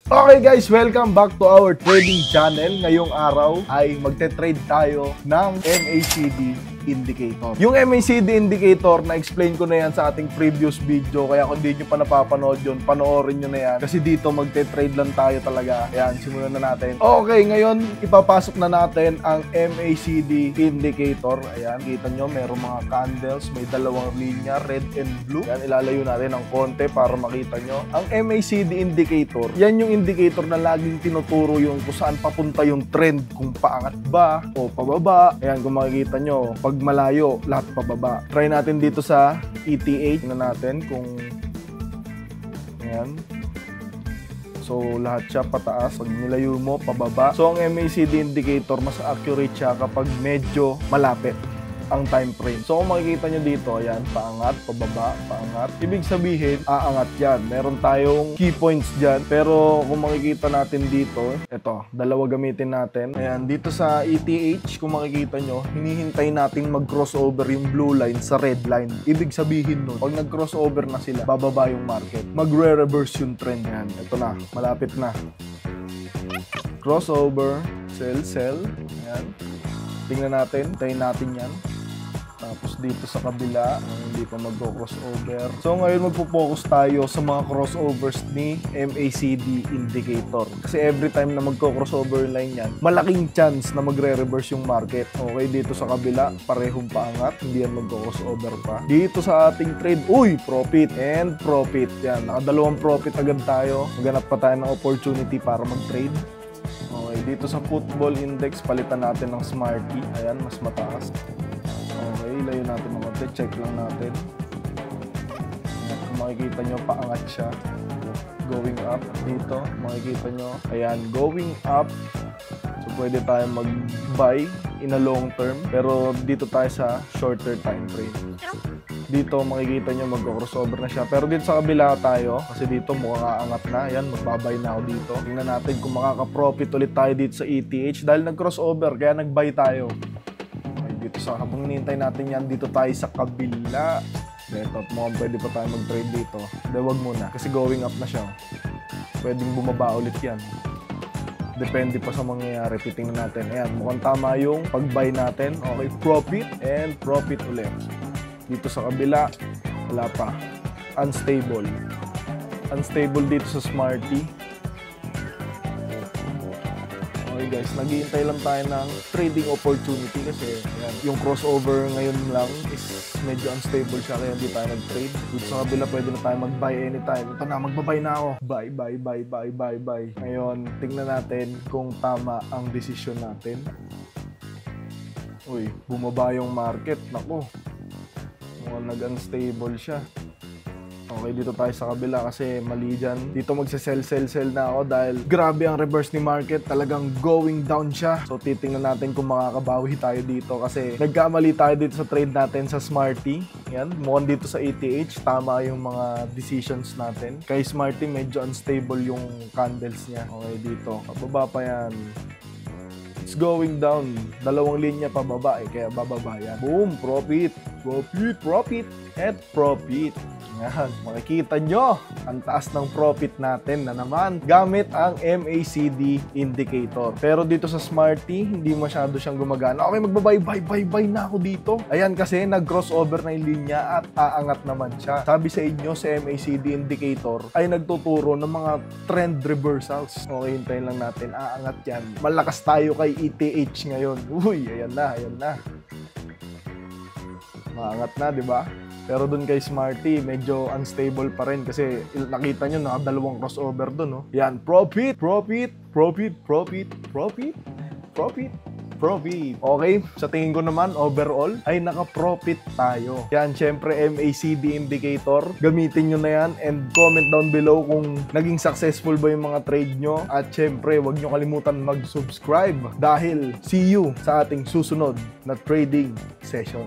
Okay guys, welcome back to our trading channel. Ngayong araw ay magte-trade tayo ng MACD indicator. Yung MACD indicator, na-explain ko na yan sa ating previous video. Kaya kung di nyo pa napapanood yun, panoorin nyo na yan. Kasi dito magte-trade lang tayo talaga. Ayan, simulan na natin. Okay, ngayon ipapasok na natin ang MACD indicator. Ayan, kita nyo, merong mga candles. May dalawang linya, red and blue. Ayan, ilalayo natin ng konti para makita nyo. Ang MACD indicator, yan yung indicator na laging tinuturo yung kung saan papunta yung trend. Kung paangat ba o pababa. Ayan, kung makikita nyo, pag malayo, lahat pababa. Try natin dito sa ETH. Tingnan natin kung ayan. So, lahat siya pataas. Pag nilayo mo, pababa. So, ang MACD indicator, mas accurate siya kapag medyo malapit ang time frame. So, kung makikita nyo dito, ayan, paangat, pababa, paangat. Ibig sabihin, aangat yan. Meron tayong key points dyan. Pero, kung makikita natin dito, eto, dalawa gamitin natin. Ayan, dito sa ETH, kung makikita nyo, hinihintay natin mag-crossover yung blue line sa red line. Ibig sabihin nun, pag nag-crossover na sila, bababa yung market. Magre-reverse yung trend. Ayan, eto na, malapit na. Crossover, sell, sell. Ayan. Tingnan natin, tayin natin yan. Tapos dito sa kabila, hindi pa mag-crossover. So ngayon magpo-focus tayo sa mga crossovers ni MACD indicator. Kasi every time na magko-crossover line yan, malaking chance na magre-reverse yung market. Okay, dito sa kabila, parehong paangat, hindi yan mag-crossover pa. Dito sa ating trade, uy, profit and profit. Yan, nakadalawang profit agad tayo. Maghanap pa tayo ng opportunity para mag-trade. Okay, dito sa football index, palitan natin ng Smarty. Ayan, mas mataas. Okay, layo natin mga konti. Check lang natin. Ayan, kung makikita nyo, paangat siya. Going up. Dito, makikita nyo. Ayan, going up. So, pwede tayo mag-buy in a long term. Pero dito tayo sa shorter time frame. Dito makikita nyo mag-crossover na siya. Pero dito sa kabila tayo, kasi dito mukhang aangat na. Ayan, magbabay na ako dito. Tingnan natin kung makaka-profit ulit tayo dito sa ETH. Dahil nag-crossover, kaya nag-buy tayo. Okay, dito sa habang hinihintay natin yan, dito tayo sa kabila. Dito, mukhang pwede pa tayo mag-trade dito. Hindi, wag muna. Kasi going up na siya. Pwedeng bumaba ulit yan. Depende pa sa mangyayari. Titingnan natin. Ayan, mukhang tama yung pag-buy natin. Okay, profit and profit ulit. Dito sa kabila, wala pa. Unstable. Unstable dito sa Smarty. Okay guys, naghihintay lang tayo ng trading opportunity kasi yan, yung crossover ngayon lang is medyo unstable siya kaya hindi tayo nag-trade. Dito sa kabila, pwede na tayo mag-buy anytime. Ito na, magbabay na ako. Buy, buy, buy, buy, buy, buy. Ngayon, tingnan natin kung tama ang decision natin. Uy, bumaba yung market. Naku. Nag-unstable siya. Okay, dito tayo sa kabila kasi mali dyan. Dito magse-sell na ako dahil grabe ang reverse ni market. Talagang going down siya. So, titingnan natin kung makakabawi tayo dito kasi nagkamali tayo dito sa trade natin sa Smarty. Yan, mukhang dito sa ETH, tama yung mga decisions natin. Kay Smarty, medyo unstable yung candles niya. Okay, dito. Pababa pa yan. It's going down. Dalawang linya pa baba kaya bababa yan. Boom! Profit! Profit! Profit! At profit! Yan, makikita nyo ang taas ng profit natin na naman gamit ang MACD indicator. Pero dito sa Smarty, hindi masyado siyang gumagana. Okay, magbabay, buy na ako dito. Ayan, kasi nag-crossover na yung linya at aangat naman siya. Sabi sa inyo, sa MACD indicator ay nagtuturo ng mga trend reversals. Okay, hintayin lang natin. Aangat yan. Malakas tayo kay ETH ngayon. Uy, ayan na, ayan na. Maangat na, di ba? Pero dun kay Smarty, medyo unstable pa rin kasi nakita nyo, nakadalawang crossover dun, no? Yan, profit, profit, profit, profit, profit, profit, profit. Okay, sa tingin ko naman, overall, ay naka-profit tayo. Yan, syempre, MACD indicator. Gamitin nyo na yan and comment down below kung naging successful ba yung mga trade nyo. At syempre, huwag nyo kalimutan mag-subscribe dahil see you sa ating susunod na trading session.